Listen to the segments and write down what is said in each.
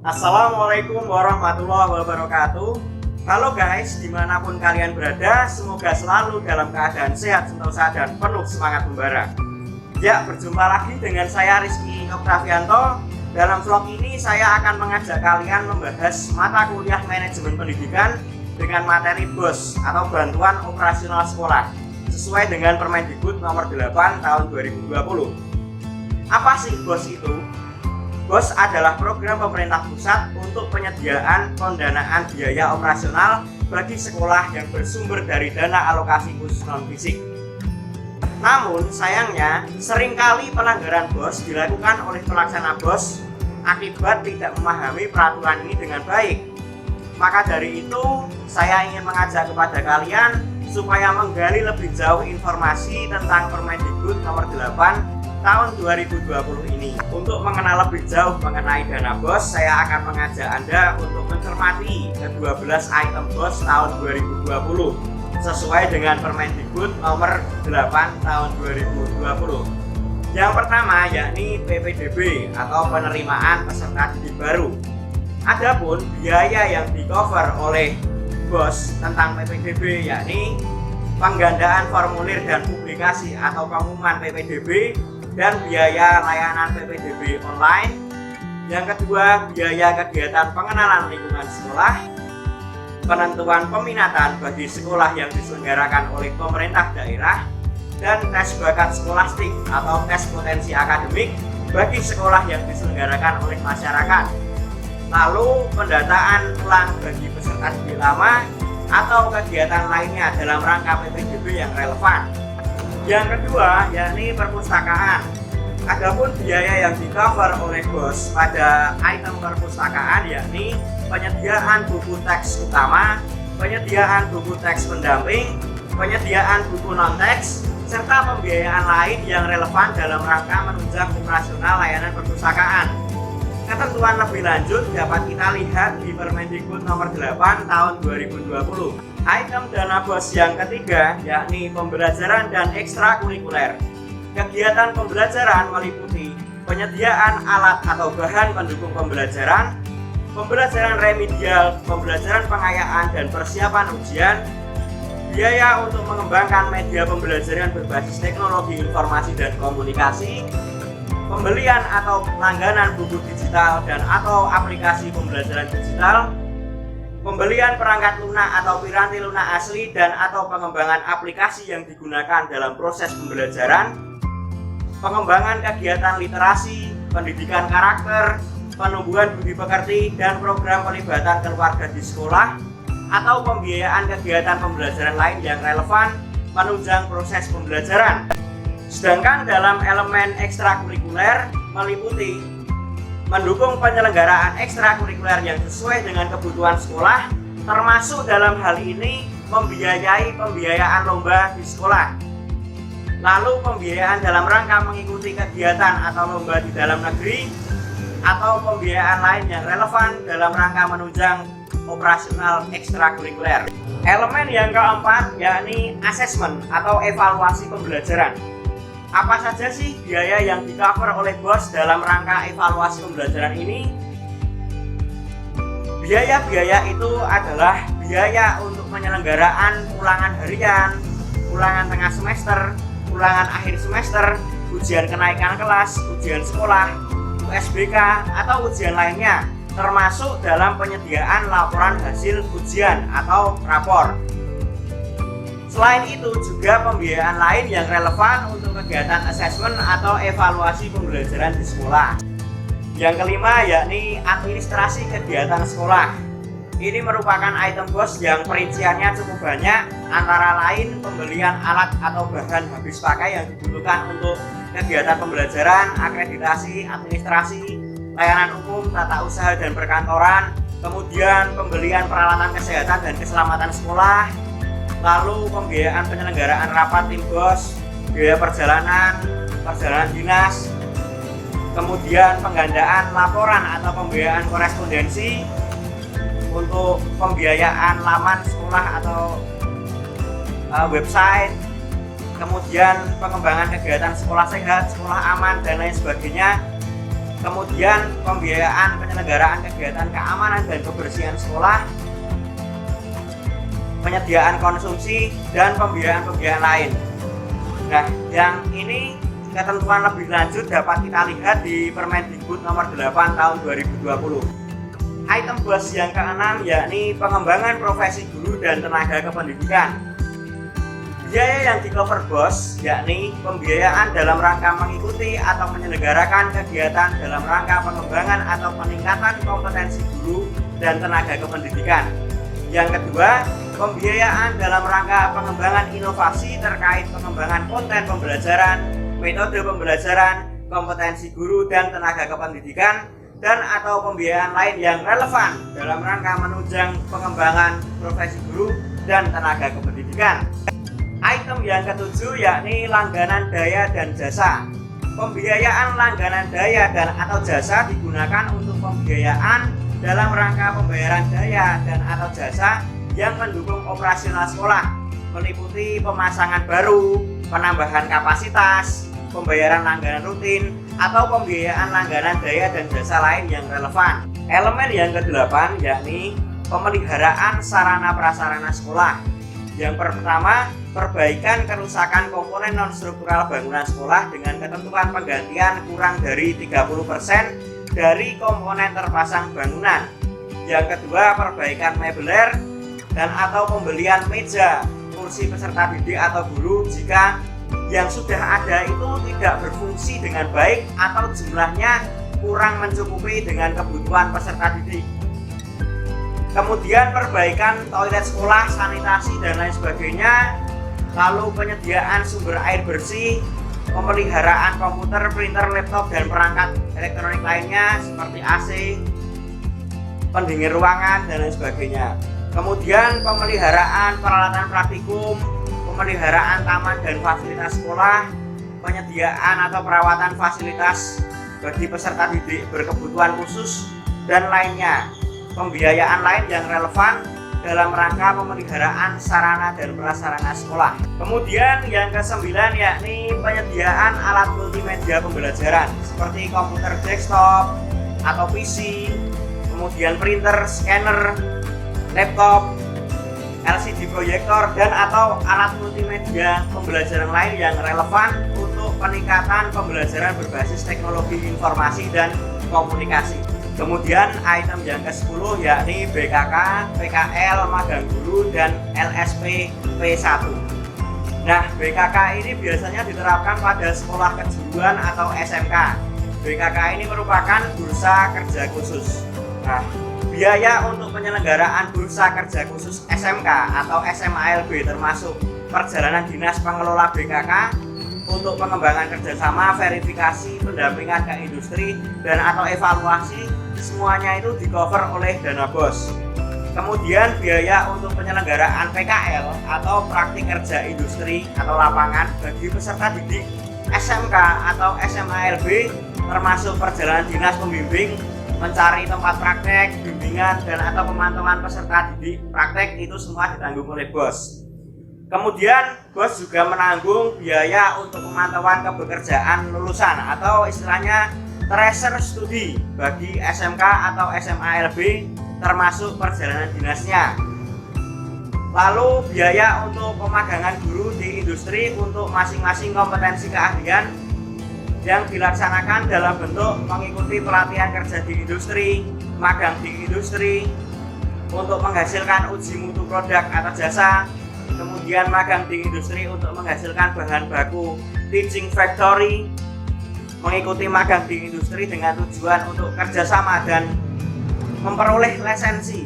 Assalamualaikum warahmatullahi wabarakatuh. Halo guys, dimanapun kalian berada, semoga selalu dalam keadaan sehat, sentosa, dan penuh semangat membara. Ya, berjumpa lagi dengan saya Rizky Oktavianto. Dalam vlog ini saya akan mengajak kalian membahas mata kuliah manajemen pendidikan dengan materi BOS atau bantuan operasional sekolah sesuai dengan Permendikbud nomor 8 tahun 2020. Apa sih BOS itu? BOS adalah program pemerintah pusat untuk penyediaan pendanaan biaya operasional bagi sekolah yang bersumber dari dana alokasi khusus non-fisik. Namun sayangnya seringkali pelanggaran BOS dilakukan oleh pelaksana BOS akibat tidak memahami peraturan ini dengan baik. Maka dari itu saya ingin mengajak kepada kalian supaya menggali lebih jauh informasi tentang Permendikbud nomor 8 tahun 2020 ini. Untuk mengenal lebih jauh mengenai dana BOS, saya akan mengajak Anda untuk mencermati ke-12 item BOS tahun 2020 sesuai dengan Permendikbud nomor 8 tahun 2020. Yang pertama yakni PPDB atau penerimaan peserta didik baru. Adapun biaya yang di-cover oleh BOS tentang PPDB yakni penggandaan formulir dan publikasi atau pengumuman PPDB dan biaya layanan PPDB online. Yang kedua, biaya kegiatan pengenalan lingkungan sekolah, penentuan peminatan bagi sekolah yang diselenggarakan oleh pemerintah daerah, dan tes bakat skolastik atau tes potensi akademik bagi sekolah yang diselenggarakan oleh masyarakat. Lalu pendataan ulang bagi peserta didik lama atau kegiatan lainnya dalam rangka PPDB yang relevan. Yang kedua yakni perpustakaan. Adapun biaya yang di-cover oleh BOS pada item perpustakaan yakni penyediaan buku teks utama, penyediaan buku teks pendamping, penyediaan buku non-teks, serta pembiayaan lain yang relevan dalam rangka menunjang operasional layanan perpustakaan. Ketentuan lebih lanjut dapat kita lihat di Permendikbud nomor 8 tahun 2020. Item dana BOS yang ketiga yakni pembelajaran dan ekstrakurikuler. Kegiatan pembelajaran meliputi penyediaan alat atau bahan pendukung pembelajaran, pembelajaran remedial, pembelajaran pengayaan dan persiapan ujian, biaya untuk mengembangkan media pembelajaran berbasis teknologi informasi dan komunikasi, pembelian atau langganan buku digital dan atau aplikasi pembelajaran digital, pembelian perangkat lunak atau piranti lunak asli dan atau pengembangan aplikasi yang digunakan dalam proses pembelajaran, pengembangan kegiatan literasi, pendidikan karakter, penumbuhan budi pekerti, dan program pelibatan keluarga di sekolah, atau pembiayaan kegiatan pembelajaran lain yang relevan menunjang proses pembelajaran. Sedangkan dalam elemen ekstrakurikuler meliputi mendukung penyelenggaraan ekstrakurikuler yang sesuai dengan kebutuhan sekolah, termasuk dalam hal ini membiayai pembiayaan lomba di sekolah. Lalu pembiayaan dalam rangka mengikuti kegiatan atau lomba di dalam negeri, atau pembiayaan lain yang relevan dalam rangka menunjang operasional ekstrakurikuler. Elemen yang keempat yakni asesmen atau evaluasi pembelajaran. Apa saja sih biaya yang di-cover oleh BOS dalam rangka evaluasi pembelajaran ini? Biaya-biaya itu adalah biaya untuk penyelenggaraan ulangan harian, ulangan tengah semester, ulangan akhir semester, ujian kenaikan kelas, ujian sekolah, USBK, atau ujian lainnya, termasuk dalam penyediaan laporan hasil ujian atau rapor. Selain itu juga pembiayaan lain yang relevan untuk kegiatan asesmen atau evaluasi pembelajaran di sekolah. Yang kelima yakni administrasi kegiatan sekolah. Ini merupakan item BOS yang perinciannya cukup banyak, antara lain pembelian alat atau bahan habis pakai yang dibutuhkan untuk kegiatan pembelajaran, akreditasi, administrasi, layanan umum, tata usaha dan perkantoran, kemudian pembelian peralatan kesehatan dan keselamatan sekolah, lalu pembiayaan penyelenggaraan rapat tim BOS, biaya perjalanan dinas, kemudian penggandaan laporan atau pembiayaan korespondensi, untuk pembiayaan laman sekolah atau website, kemudian pengembangan kegiatan sekolah sehat, sekolah aman, dan lain sebagainya. kemudian pembiayaan penyelenggaraan kegiatan keamanan dan kebersihan sekolah, penyediaan konsumsi, dan pembiayaan lain. Nah, yang ini ketentuan lebih lanjut dapat kita lihat di Permendikbud nomor 8 tahun 2020. Item BOS yang keenam yakni pengembangan profesi guru dan tenaga kependidikan. Biaya yang di cover BOS yakni pembiayaan dalam rangka mengikuti atau menyelenggarakan kegiatan dalam rangka pengembangan atau peningkatan kompetensi guru dan tenaga kependidikan. Yang kedua, pembiayaan dalam rangka pengembangan inovasi terkait pengembangan konten pembelajaran, metode pembelajaran, kompetensi guru dan tenaga kependidikan, dan atau pembiayaan lain yang relevan dalam rangka menunjang pengembangan profesi guru dan tenaga kependidikan. Item yang ketujuh yakni langganan daya dan jasa. Pembiayaan langganan daya dan atau jasa digunakan untuk pembiayaan dalam rangka pembayaran daya dan atau jasa yang mendukung operasional sekolah, meliputi pemasangan baru, penambahan kapasitas, pembayaran langganan rutin, atau pembiayaan langganan daya dan jasa lain yang relevan. Elemen yang ke-8 yakni pemeliharaan sarana prasarana sekolah. Yang pertama, perbaikan kerusakan komponen non-struktural bangunan sekolah dengan ketentuan penggantian kurang dari 30% dari komponen terpasang bangunan. Yang kedua, perbaikan mebeler dan atau pembelian meja, kursi peserta didik atau guru jika yang sudah ada itu tidak berfungsi dengan baik atau jumlahnya kurang mencukupi dengan kebutuhan peserta didik. Kemudian perbaikan toilet sekolah, sanitasi dan lain sebagainya. Lalu penyediaan sumber air bersih, pemeliharaan komputer, printer, laptop dan perangkat elektronik lainnya seperti AC, pendingin ruangan dan lain sebagainya. Kemudian pemeliharaan peralatan praktikum, pemeliharaan taman dan fasilitas sekolah, penyediaan atau perawatan fasilitas bagi peserta didik berkebutuhan khusus dan lainnya. Pembiayaan lain yang relevan dalam rangka pemeliharaan sarana dan prasarana sekolah. Kemudian yang ke-9 yakni penyediaan alat multimedia pembelajaran seperti komputer desktop atau PC, kemudian printer, scanner, laptop, LCD proyektor dan atau alat multimedia pembelajaran lain yang relevan untuk peningkatan pembelajaran berbasis teknologi informasi dan komunikasi. Kemudian item yang ke-10 yakni BKK, PKL, magang guru, dan LSP P1. Nah, BKK ini biasanya diterapkan pada sekolah kejuruan atau SMK. BKK ini merupakan bursa kerja khusus. Nah, biaya untuk penyelenggaraan bursa kerja khusus SMK atau SMALB termasuk perjalanan dinas pengelola BKK untuk pengembangan kerjasama, verifikasi, pendampingan ke industri, dan atau evaluasi, semuanya itu di-cover oleh dana BOS. Kemudian biaya untuk penyelenggaraan PKL atau praktik kerja industri atau lapangan bagi peserta didik SMK atau SMALB termasuk perjalanan dinas pembimbing, mencari tempat praktek, bimbingan, dan atau pemantauan peserta didik praktek itu semua ditanggung oleh BOS. Kemudian BOS juga menanggung biaya untuk pemantauan kepekerjaan lulusan atau istilahnya tracer studi bagi SMK atau SMALB termasuk perjalanan dinasnya. Lalu biaya untuk pemagangan guru di industri untuk masing-masing kompetensi keahlian yang dilaksanakan dalam bentuk mengikuti pelatihan kerja di industri, magang di industri, untuk menghasilkan uji mutu produk atau jasa, kemudian magang di industri untuk menghasilkan bahan baku teaching factory, mengikuti magang di industri dengan tujuan untuk kerjasama dan memperoleh lisensi,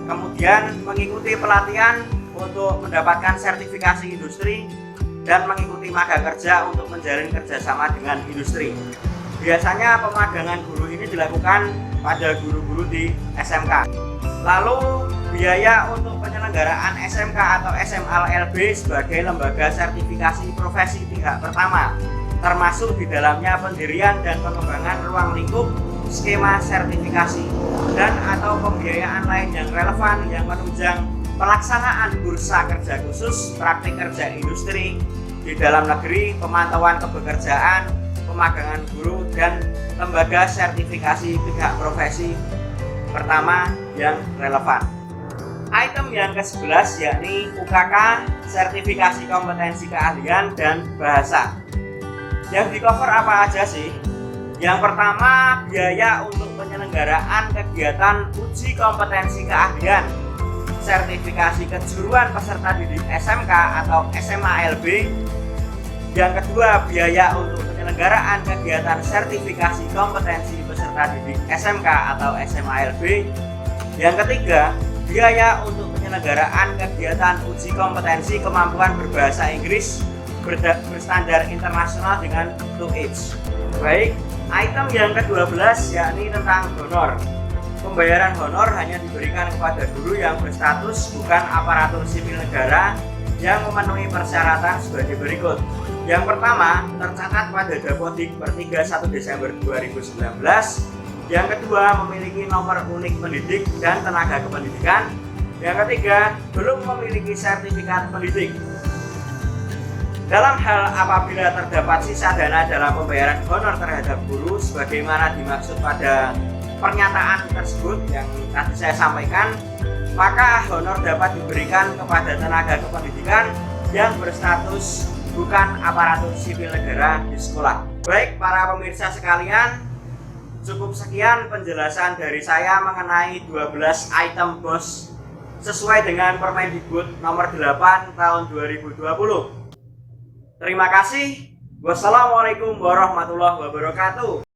kemudian mengikuti pelatihan untuk mendapatkan sertifikasi industri, dan mengikuti magang kerja untuk menjalin kerjasama dengan industri. Biasanya pemagangan guru ini dilakukan pada guru-guru di SMK. Lalu biaya untuk penyelenggaraan SMK atau SMALB sebagai lembaga sertifikasi profesi pihak pertama, termasuk di dalamnya pendirian dan pengembangan ruang lingkup skema sertifikasi dan atau pembiayaan lain yang relevan yang menunjang pelaksanaan bursa kerja khusus, praktik kerja industri di dalam negeri, pemantauan kepekerjaan, pemagangan guru dan lembaga sertifikasi pihak profesi pertama yang relevan. Item yang ke-11 yakni UKK, sertifikasi kompetensi keahlian dan bahasa. Yang di cover apa aja sih? Yang pertama, biaya untuk penyelenggaraan kegiatan uji kompetensi keahlian, sertifikasi kejuruan peserta didik SMK atau SMA-LB. Yang kedua, biaya untuk penyelenggaraan kegiatan sertifikasi kompetensi peserta didik SMK atau SMA-LB. Yang ketiga, biaya untuk penyelenggaraan kegiatan uji kompetensi kemampuan berbahasa Inggris berstandar internasional dengan TOEIC. Baik, item yang ke-12 yakni tentang honor. Pembayaran honor hanya diberikan kepada guru yang berstatus bukan aparatur sipil negara yang memenuhi persyaratan sebagai berikut. Yang pertama, tercatat pada Dapodik per 31 Desember 2019. Yang kedua, memiliki nomor unik pendidik dan tenaga kependidikan. Yang ketiga, belum memiliki sertifikat pendidik. Dalam hal apabila terdapat sisa dana dalam pembayaran honor terhadap guru sebagaimana dimaksud pada pernyataan tersebut yang tadi saya sampaikan, maka honor dapat diberikan kepada tenaga kependidikan yang berstatus bukan aparatur sipil negara di sekolah. Baik para pemirsa sekalian, cukup sekian penjelasan dari saya mengenai 12 item BOS sesuai dengan Permendikbud nomor 8 tahun 2020. Terima kasih. Wassalamualaikum warahmatullahi wabarakatuh.